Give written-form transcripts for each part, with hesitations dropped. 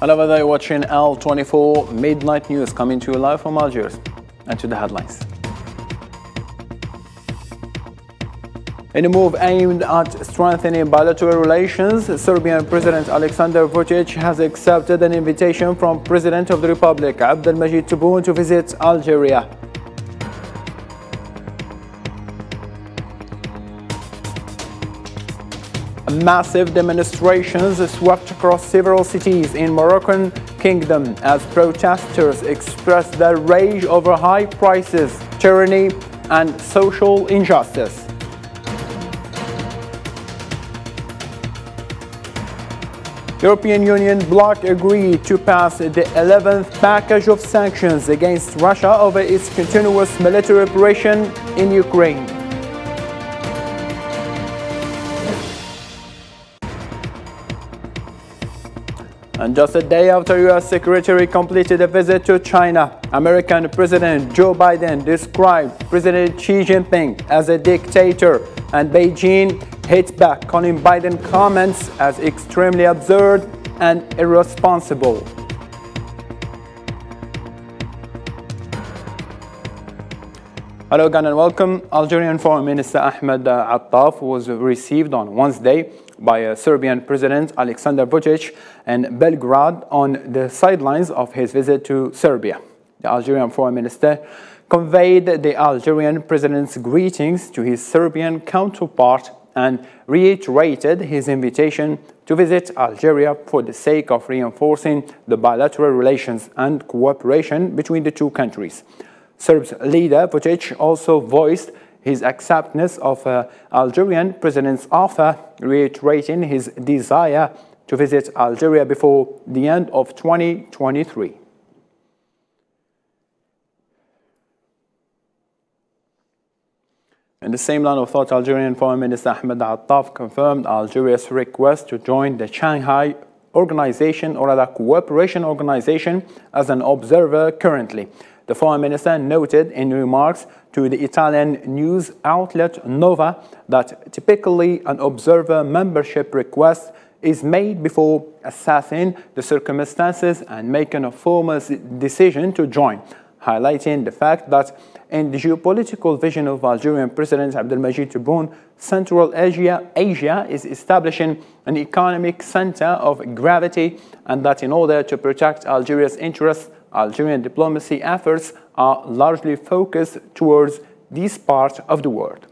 Hello there, you're watching L24 Midnight News coming to you live from Algiers. And to the headlines. In a move aimed at strengthening bilateral relations, Serbian President Aleksandar Vučić has accepted an invitation from President of the Republic Abdelmajid Tebboune to visit Algeria. Massive demonstrations swept across several cities in Moroccan Kingdom as protesters expressed their rage over high prices, tyranny, and social injustice. European Union bloc agreed to pass the 11th package of sanctions against Russia over its continuous military operation in Ukraine. And just a day after U.S. Secretary completed a visit to China, American President Joe Biden described President Xi Jinping as a dictator, and Beijing hit back, calling Biden comments as extremely absurd and irresponsible. Hello again and welcome. Algerian Foreign Minister Ahmed Attaf was received on Wednesday by Serbian President Aleksandar Vučić in Belgrade on the sidelines of his visit to Serbia. The Algerian Foreign Minister conveyed the Algerian President's greetings to his Serbian counterpart and reiterated his invitation to visit Algeria for the sake of reinforcing the bilateral relations and cooperation between the two countries. Serbs leader Vučić also voiced his acceptance of Algerian President's offer, reiterating his desire to visit Algeria before the end of 2023. In the same line of thought, Algerian Foreign Minister Ahmed Attaf confirmed Algeria's request to join the Shanghai Organization, or rather Cooperation Organization, as an observer currently. The Foreign Minister noted in remarks to the Italian news outlet Nova that typically an observer membership request is made before assessing the circumstances and making a formal decision to join, highlighting the fact that in the geopolitical vision of Algerian President Abdelmajid Tebboune, Central Asia is establishing an economic center of gravity, and that in order to protect Algeria's interests, Algerian diplomacy efforts are largely focused towards this part of the world.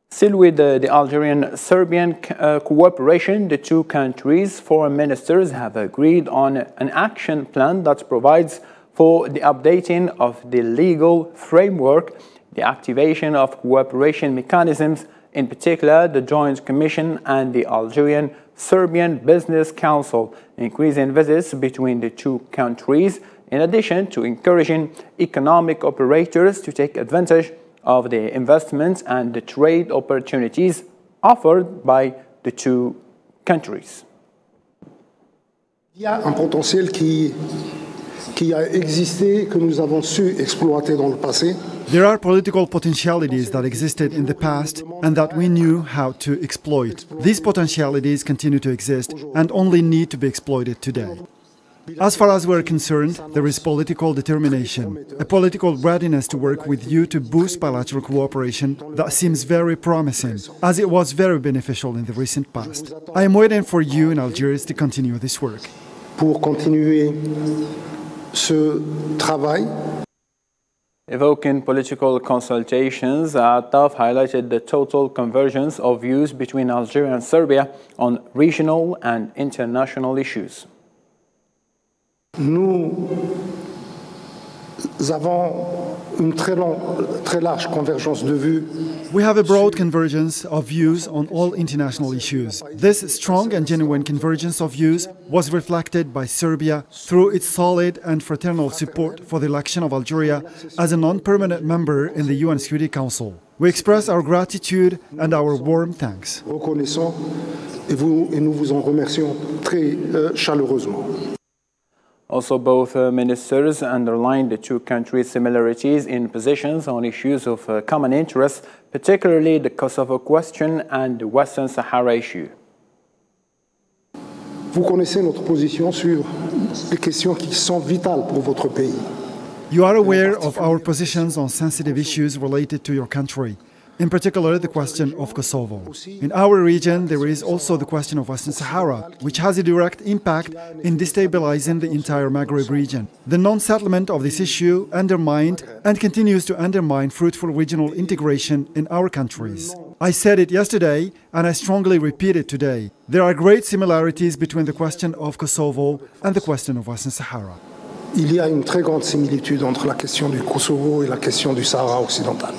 Still with the Algerian-Serbian cooperation, the two countries' foreign ministers have agreed on an action plan that provides for the updating of the legal framework, the activation of cooperation mechanisms, in particular the Joint Commission and the Algerian-Serbian Business Council, increasing visits between the two countries, in addition to encouraging economic operators to take advantage of the investments and the trade opportunities offered by the two countries. Il y a un potentiel qui a existé, que nous avons su exploiter dans le passé. There are political potentialities that existed in the past and that we knew how to exploit. These potentialities continue to exist and only need to be exploited today. As far as we're concerned, there is political determination, a political readiness to work with you to boost bilateral cooperation that seems very promising, as it was very beneficial in the recent past. I am waiting for you in Algiers to continue this work. Pour continuer ce travail. Evoking political consultations, Attaf highlighted the total convergence of views between Algeria and Serbia on regional and international issues. Nous avons une très large convergence de vues. We have a broad convergence of views on all international issues. This strong and genuine convergence of views was reflected by Serbia through its solid and fraternal support for the election of Algeria as a non-permanent member in the UN Security Council. We express our gratitude and our warm thanks. Reconnaissons et nous vous en remercions très chaleureusement. Also, both ministers underlined the two countries' similarities in positions on issues of common interest, particularly the Kosovo question and the Western Sahara issue. Vous connaissez notre position sur les questions qui sont vitales pour votre pays. You are aware of our positions on sensitive issues related to your country, in particular the question of Kosovo. In our region, there is also the question of Western Sahara, which has a direct impact in destabilizing the entire Maghreb region. The non-settlement of this issue undermined and continues to undermine fruitful regional integration in our countries. I said it yesterday, and I strongly repeat it today. There are great similarities between the question of Kosovo and the question of Western Sahara. Il y a une très grande similitude entre la question du Kosovo et la question du Sahara occidental.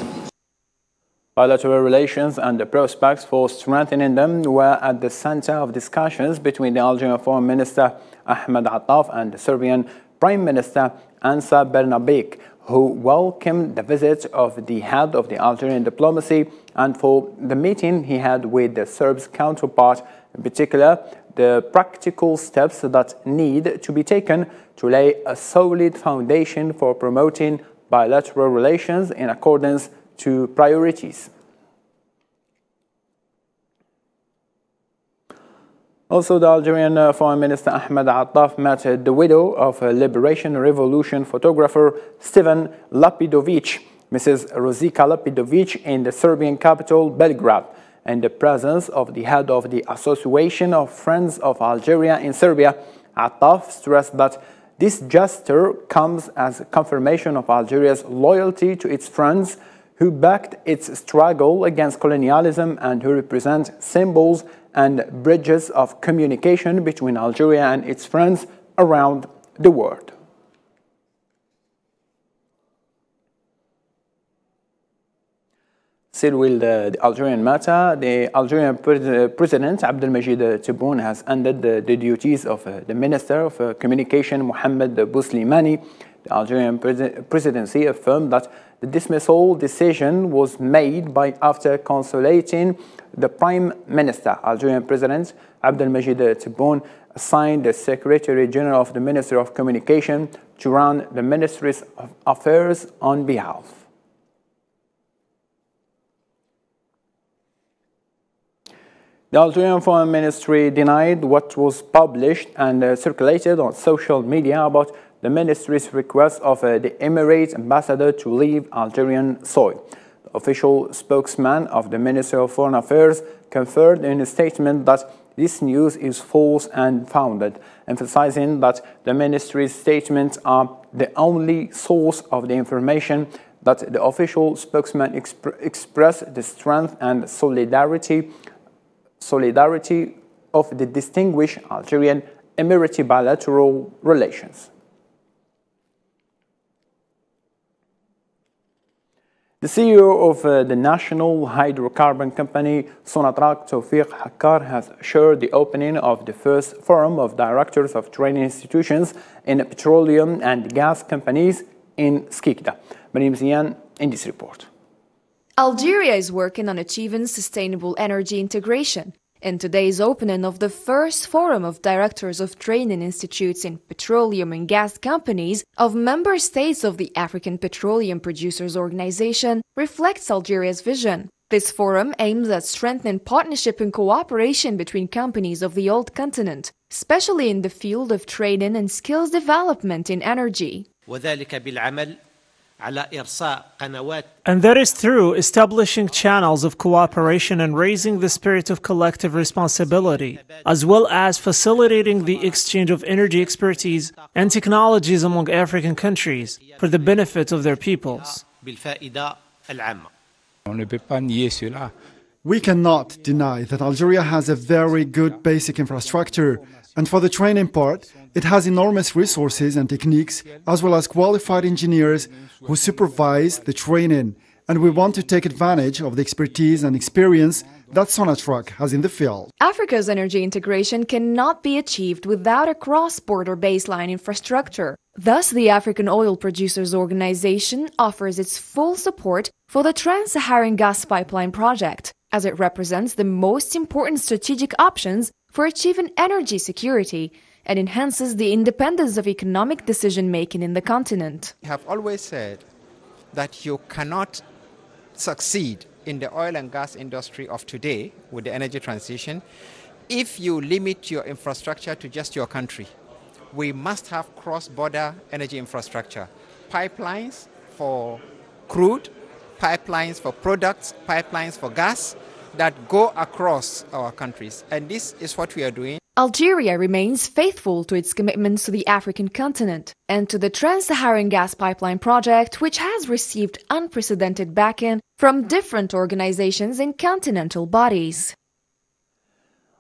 Bilateral relations and the prospects for strengthening them were at the center of discussions between the Algerian Foreign Minister Ahmed Attaf and the Serbian Prime Minister Ansa Bernabik, who welcomed the visit of the head of the Algerian diplomacy and for the meeting he had with the Serb's counterpart, in particular, the practical steps that need to be taken to lay a solid foundation for promoting bilateral relations in accordance to priorities. Also, the Algerian Foreign Minister Ahmed Attaf met the widow of Liberation Revolution photographer Stevan Lapidovic, Mrs. Rosika Lapidovic, in the Serbian capital, Belgrade, in the presence of the head of the Association of Friends of Algeria in Serbia. Attaf stressed that this gesture comes as a confirmation of Algeria's loyalty to its friends who backed its struggle against colonialism and who represent symbols and bridges of communication between Algeria and its friends around the world. Still with the Algerian matter, the Algerian President Abdelmajid Tebboune has ended the duties of the Minister of Communication Mohamed Bouslimani. The Algerian presidency affirmed that the dismissal decision was made after consulting the Prime Minister. Algerian President Abdelmajid Tebboune assigned the Secretary General of the Ministry of Communication to run the Ministry's affairs on behalf. The Algerian Foreign Ministry denied what was published and circulated on social media about the ministry's request of the Emirate ambassador to leave Algerian soil. The official spokesman of the Ministry of Foreign Affairs confirmed in a statement that this news is false and unfounded, emphasizing that the ministry's statements are the only source of the information. That the official spokesman expressed the strength and solidarity of the distinguished Algerian-Emirati bilateral relations. The CEO of the national hydrocarbon company Sonatrach, Tawfiq Hakkar, has assured the opening of the first forum of directors of training institutions in petroleum and gas companies in Skikda. Marim Zian in this report. Algeria is working on achieving sustainable energy integration. In today's opening of the first forum of directors of training institutes in petroleum and gas companies of member states of the African Petroleum Producers Organization reflects Algeria's vision. This forum aims at strengthening partnership and cooperation between companies of the old continent, especially in the field of training and skills development in energy. And that is through establishing channels of cooperation and raising the spirit of collective responsibility, as well as facilitating the exchange of energy expertise and technologies among African countries for the benefit of their peoples. We cannot deny that Algeria has a very good basic infrastructure, and for the training part, it has enormous resources and techniques, as well as qualified engineers who supervise the training, and we want to take advantage of the expertise and experience that Sonatrach has in the field. Africa's energy integration cannot be achieved without a cross-border baseline infrastructure. Thus, the African Oil Producers Organization offers its full support for the Trans-Saharan Gas Pipeline project, as it represents the most important strategic options for achieving energy security and enhances the independence of economic decision-making in the continent. We have always said that you cannot succeed in the oil and gas industry of today with the energy transition if you limit your infrastructure to just your country. We must have cross-border energy infrastructure, pipelines for crude, pipelines for products, pipelines for gas that go across our countries. And this is what we are doing. Algeria remains faithful to its commitments to the African continent and to the Trans-Saharan Gas Pipeline project, which has received unprecedented backing from different organizations and continental bodies.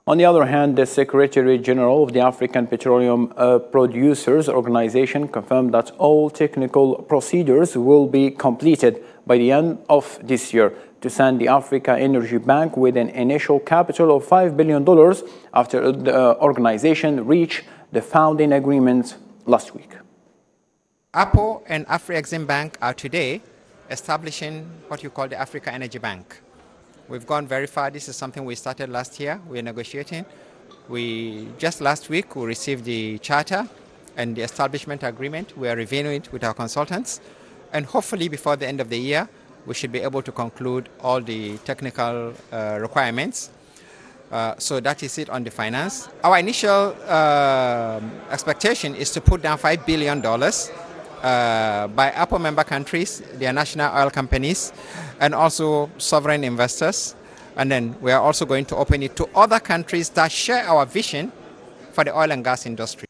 On the other hand, the Secretary General of the African Petroleum Producers Organization confirmed that all technical procedures will be completed by the end of this year to send the Africa Energy Bank with an initial capital of $5 billion after the organization reached the founding agreement last week. APO and Afrexim Bank are today establishing what you call the Africa Energy Bank. We've gone very far. This is something we started last year. We're negotiating. Just last week, we received the charter and the establishment agreement. We are reviewing it with our consultants. And hopefully before the end of the year, we should be able to conclude all the technical requirements. So that is it on the finance. Our initial expectation is to put down $5 billion by APO member countries, their national oil companies, and also sovereign investors. And then we are also going to open it to other countries that share our vision for the oil and gas industry.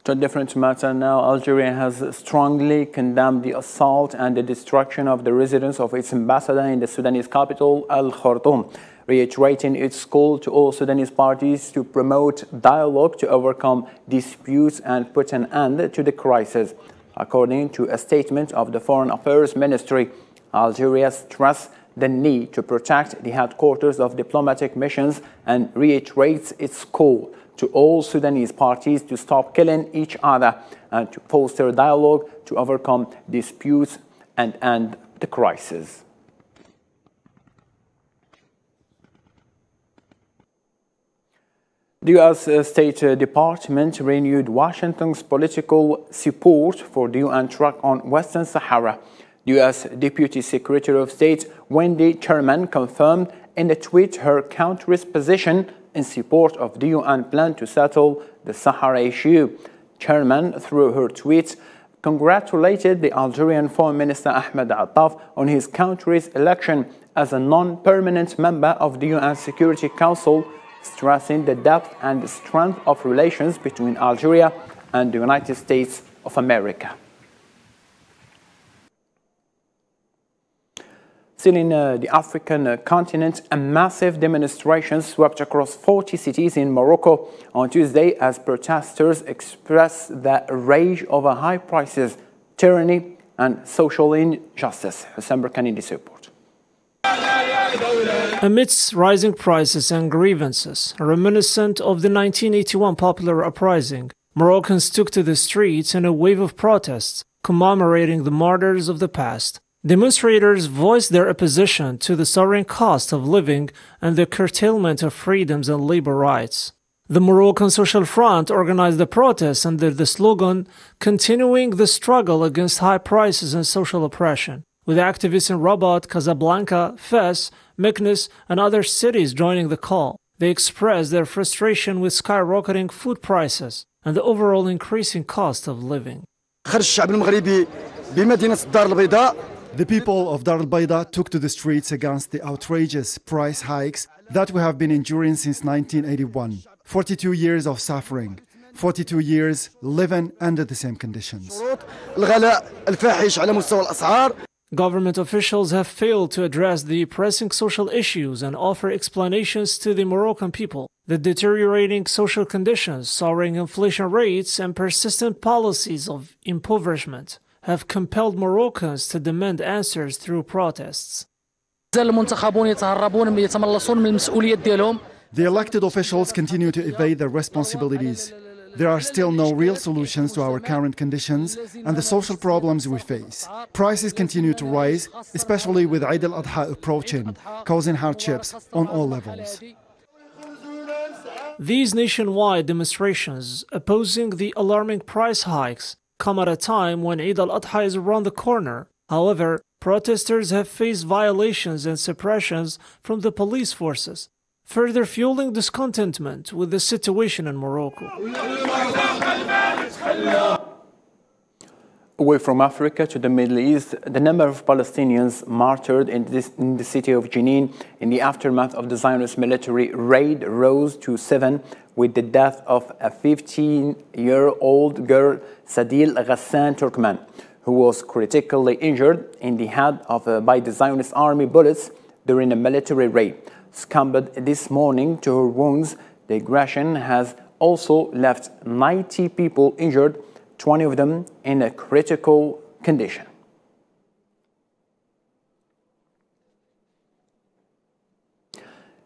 To a different matter now, Algeria has strongly condemned the assault and the destruction of the residence of its ambassador in the Sudanese capital, Al Khartoum, reiterating its call to all Sudanese parties to promote dialogue to overcome disputes and put an end to the crisis. According to a statement of the Foreign Affairs Ministry, Algeria stressed the need to protect the headquarters of diplomatic missions and reiterates its call to all Sudanese parties to stop killing each other and to foster dialogue to overcome disputes and end the crisis. The U.S. State Department renewed Washington's political support for the UN track on Western Sahara. The U.S. Deputy Secretary of State Wendy Sherman confirmed in a tweet her country's position in support of the UN plan to settle the Sahara issue. Sherman, through her tweet, congratulated the Algerian Foreign Minister Ahmed Attaf on his country's election as a non-permanent member of the UN Security Council, stressing the depth and the strength of relations between Algeria and the United States of America. Still in the African continent, a massive demonstration swept across 40 cities in Morocco on Tuesday as protesters expressed their rage over high prices, tyranny and social injustice. Hussein Burkani in this report. Amidst rising prices and grievances, reminiscent of the 1981 popular uprising, Moroccans took to the streets in a wave of protests commemorating the martyrs of the past. Demonstrators voiced their opposition to the soaring cost of living and the curtailment of freedoms and labor rights. The Moroccan Social Front organized the protests under the slogan, "Continuing the struggle against high prices and social oppression," with activists in Rabat, Casablanca, Fez, Meknes, and other cities joining the call. They expressed their frustration with skyrocketing food prices and the overall increasing cost of living. The people of Dar al-Bayda took to the streets against the outrageous price hikes that we have been enduring since 1981. 42 years of suffering, 42 years living under the same conditions. Government officials have failed to address the pressing social issues and offer explanations to the Moroccan people. The deteriorating social conditions, soaring inflation rates, and persistent policies of impoverishment have compelled Moroccans to demand answers through protests. The elected officials continue to evade their responsibilities. There are still no real solutions to our current conditions and the social problems we face. Prices continue to rise, especially with Eid al-Adha approaching, causing hardships on all levels. These nationwide demonstrations opposing the alarming price hikes come at a time when Eid al-Adha is around the corner. However, protesters have faced violations and suppressions from the police forces, further fueling discontentment with the situation in Morocco. Away from Africa to the Middle East, the number of Palestinians martyred in the city of Jenin in the aftermath of the Zionist military raid rose to 7, with the death of a 15-year-old girl, Sadil Ghassan Turkman, who was critically injured in the head by the Zionist army bullets during a military raid. Succumbed this morning to her wounds, the aggression has also left 90 people injured, 20 of them in a critical condition.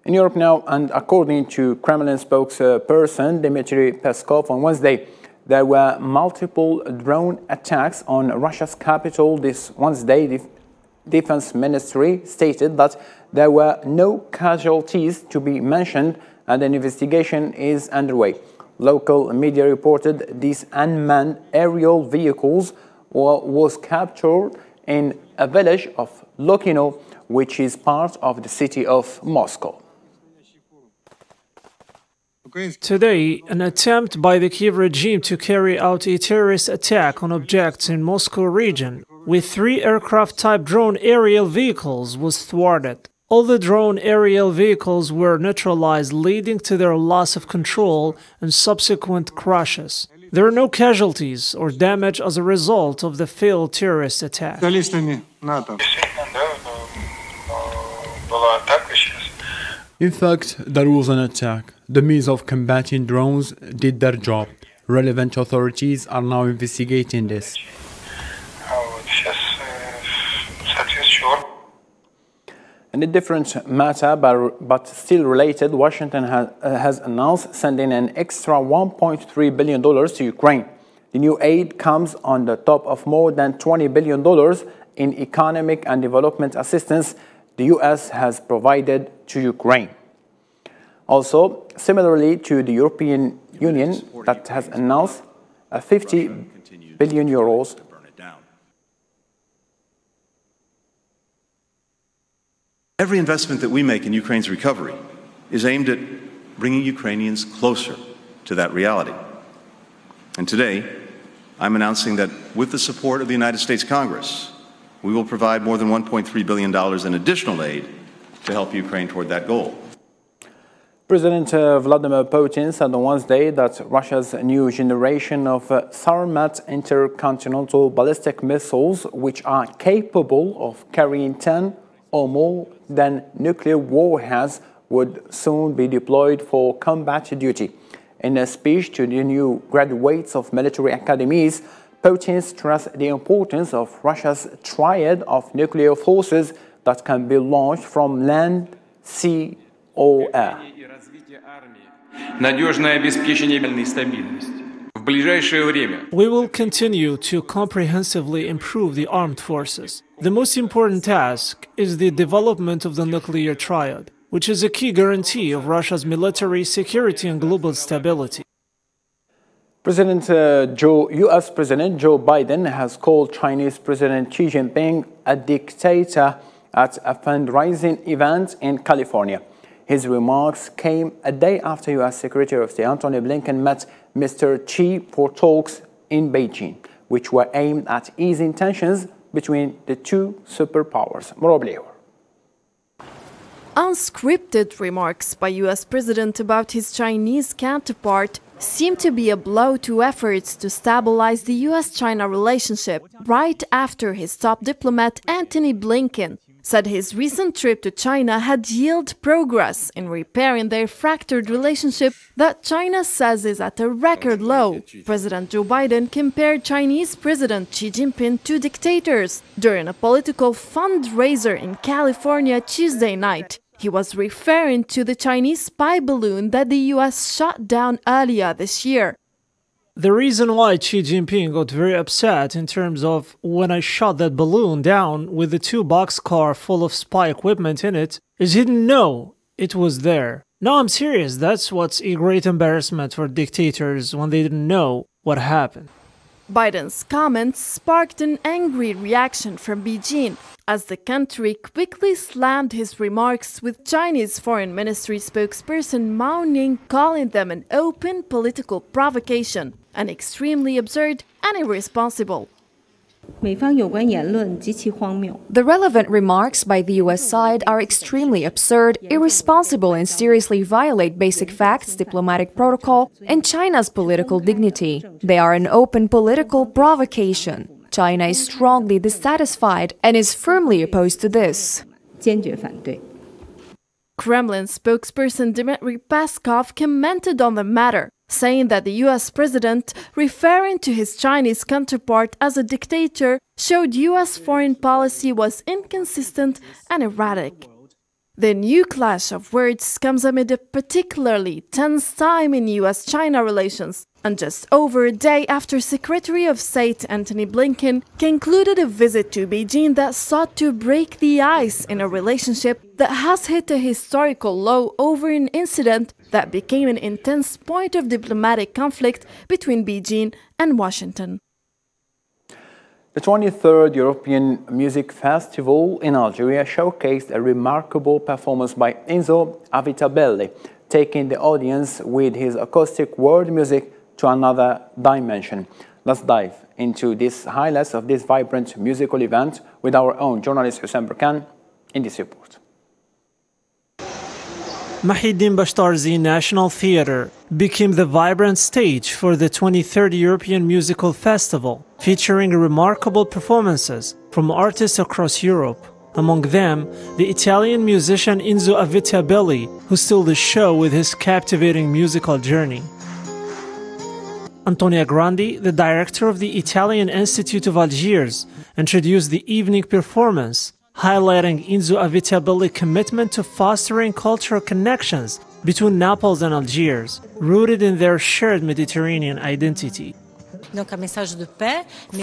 In Europe now, and according to Kremlin spokesperson Dmitry Peskov on Wednesday, there were multiple drone attacks on Russia's capital this Wednesday. The Defense Ministry stated that there were no casualties to be mentioned and an investigation is underway. Local media reported these unmanned aerial vehicles was captured in a village of Lokino, which is part of the city of Moscow. Today, an attempt by the Kiev regime to carry out a terrorist attack on objects in Moscow region with 3 aircraft-type drone aerial vehicles was thwarted. All the drone aerial vehicles were neutralized, leading to their loss of control and subsequent crashes. There are no casualties or damage as a result of the failed terrorist attack. In fact, there was an attack. The means of combating drones did their job. Relevant authorities are now investigating this. In a different matter, but still related, Washington has announced sending an extra $1.3 billion to Ukraine. The new aid comes on the top of more than $20 billion in economic and development assistance the U.S. has provided to Ukraine. Also, similarly to the European Union that has announced a 50 billion euros. Every investment that we make in Ukraine's recovery is aimed at bringing Ukrainians closer to that reality. And today, I'm announcing that with the support of the United States Congress, we will provide more than $1.3 billion in additional aid to help Ukraine toward that goal. President Vladimir Putin said on Wednesday that Russia's new generation of Sarmat intercontinental ballistic missiles, which are capable of carrying 10 or more than nuclear warheads, would soon be deployed for combat duty. In a speech to the new graduates of military academies, Putin stressed the importance of Russia's triad of nuclear forces that can be launched from land, sea, or air. We will continue to comprehensively improve the armed forces. The most important task is the development of the nuclear triad, which is a key guarantee of Russia's military security and global stability. U.S. President Joe Biden has called Chinese President Xi Jinping a dictator at a fundraising event in California. His remarks came a day after U.S. Secretary of State Antony Blinken met Mr. Xi for talks in Beijing, which were aimed at easing tensions between the two superpowers. Unscripted remarks by U.S. President about his Chinese counterpart seem to be a blow to efforts to stabilize the U.S.-China relationship right after his top diplomat Antony Blinken said his recent trip to China had yielded progress in repairing their fractured relationship that China says is at a record low. President Joe Biden compared Chinese President Xi Jinping to dictators during a political fundraiser in California Tuesday night. He was referring to the Chinese spy balloon that the U.S. shot down earlier this year. The reason why Xi Jinping got very upset in terms of when I shot that balloon down with the 2 boxcar full of spy equipment in it is he didn't know it was there. No, I'm serious. That's what's a great embarrassment for dictators when they didn't know what happened. Biden's comments sparked an angry reaction from Beijing as the country quickly slammed his remarks, with Chinese Foreign Ministry spokesperson Mao Ning calling them an open political provocation and extremely absurd and irresponsible. The relevant remarks by the US side are extremely absurd, irresponsible, and seriously violate basic facts, diplomatic protocol, and China's political dignity. They are an open political provocation. China is strongly dissatisfied and is firmly opposed to this. Kremlin spokesperson Dmitry Peskov commented on the matter, saying that the US president, referring to his Chinese counterpart as a dictator, showed US foreign policy was inconsistent and erratic. The new clash of words comes amid a particularly tense time in US-China relations, and just over a day after Secretary of State Antony Blinken concluded a visit to Beijing that sought to break the ice in a relationship that has hit a historical low over an incident that became an intense point of diplomatic conflict between Beijing and Washington. The 23rd European Music Festival in Algeria showcased a remarkable performance by Enzo Avitabelli, taking the audience with his acoustic world music to another dimension. Let's dive into these highlights of this vibrant musical event with our own journalist Hussein Burkan in this report. Mahidin Bashtarzi National Theatre became the vibrant stage for the 23rd European Musical Festival, featuring remarkable performances from artists across Europe. Among them, the Italian musician Enzo Avitabelli, who stole the show with his captivating musical journey. Antonia Grandi, the director of the Italian Institute of Algiers, introduced the evening performance, highlighting Enzo Avitabelli's commitment to fostering cultural connections between Naples and Algiers, rooted in their shared Mediterranean identity.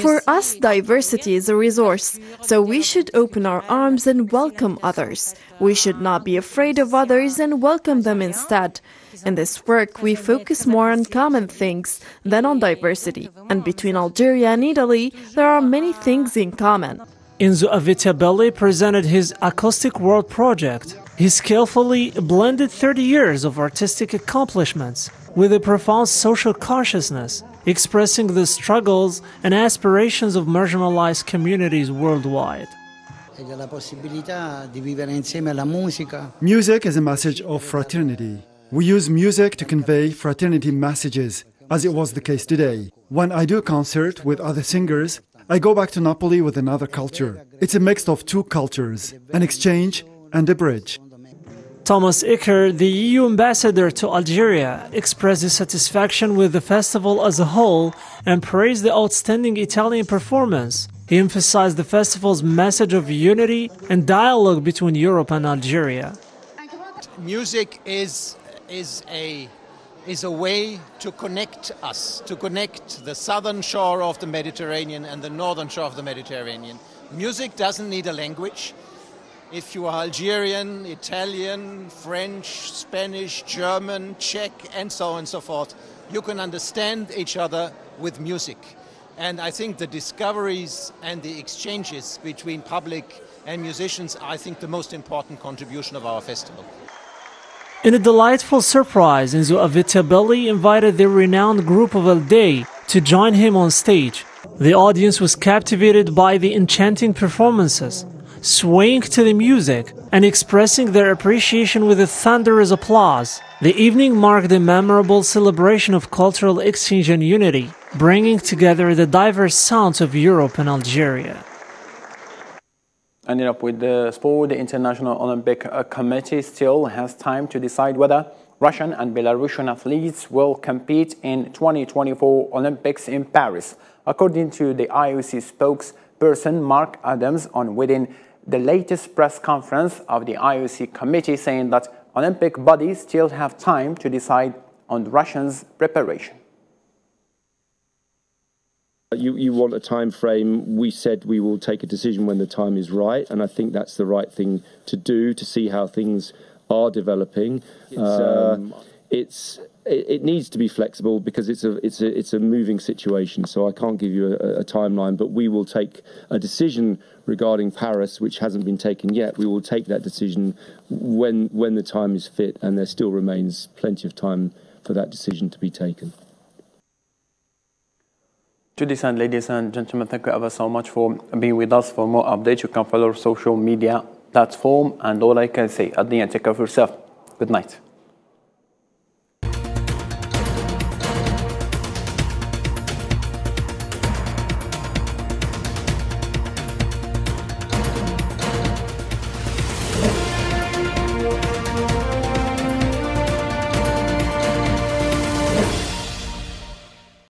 For us, diversity is a resource, so we should open our arms and welcome others. We should not be afraid of others and welcome them instead. In this work, we focus more on common things than on diversity, and between Algeria and Italy, there are many things in common. Enzo Avitabelli presented his Acoustic World project. He skillfully blended 30 years of artistic accomplishments with a profound social consciousness, expressing the struggles and aspirations of marginalized communities worldwide. Music is a message of fraternity. We use music to convey fraternity messages, as it was the case today. When I do a concert with other singers, I go back to Napoli with another culture. It's a mix of two cultures, an exchange and a bridge. Thomas Icker, the EU ambassador to Algeria, expressed his satisfaction with the festival as a whole and praised the outstanding Italian performance. He emphasized the festival's message of unity and dialogue between Europe and Algeria. Music is a way to connect us, to connect the southern shore of the Mediterranean and the northern shore of the Mediterranean. Music doesn't need a language. If you are Algerian, Italian, French, Spanish, German, Czech, and so on and so forth, you can understand each other with music. And I think the discoveries and the exchanges between public and musicians are, I think, the most important contribution of our festival. In a delightful surprise, Enzo Avitabelli invited the renowned group of El Day to join him on stage. The audience was captivated by the enchanting performances, swaying to the music and expressing their appreciation with a thunderous applause. The evening marked a memorable celebration of cultural exchange and unity, bringing together the diverse sounds of Europe and Algeria. Ending up with the sport, the International Olympic Committee still has time to decide whether Russian and Belarusian athletes will compete in 2024 Olympics in Paris. According to the IOC spokesperson Mark Adams on within the latest press conference of the IOC committee, saying that Olympic bodies still have time to decide on Russia's preparation. You want a time frame. We said we will take a decision when the time is right, and I think that's the right thing to do, to see how things are developing. It needs to be flexible because it's a moving situation. So I can't give you a timeline, but we will take a decision regarding Paris, which hasn't been taken yet. We will take that decision when the time is fit, and there still remains plenty of time for that decision to be taken. Ladies and gentlemen, thank you ever so much for being with us. For more updates, you can follow our social media platform, and all I can say at the end, take care of yourself. Good night.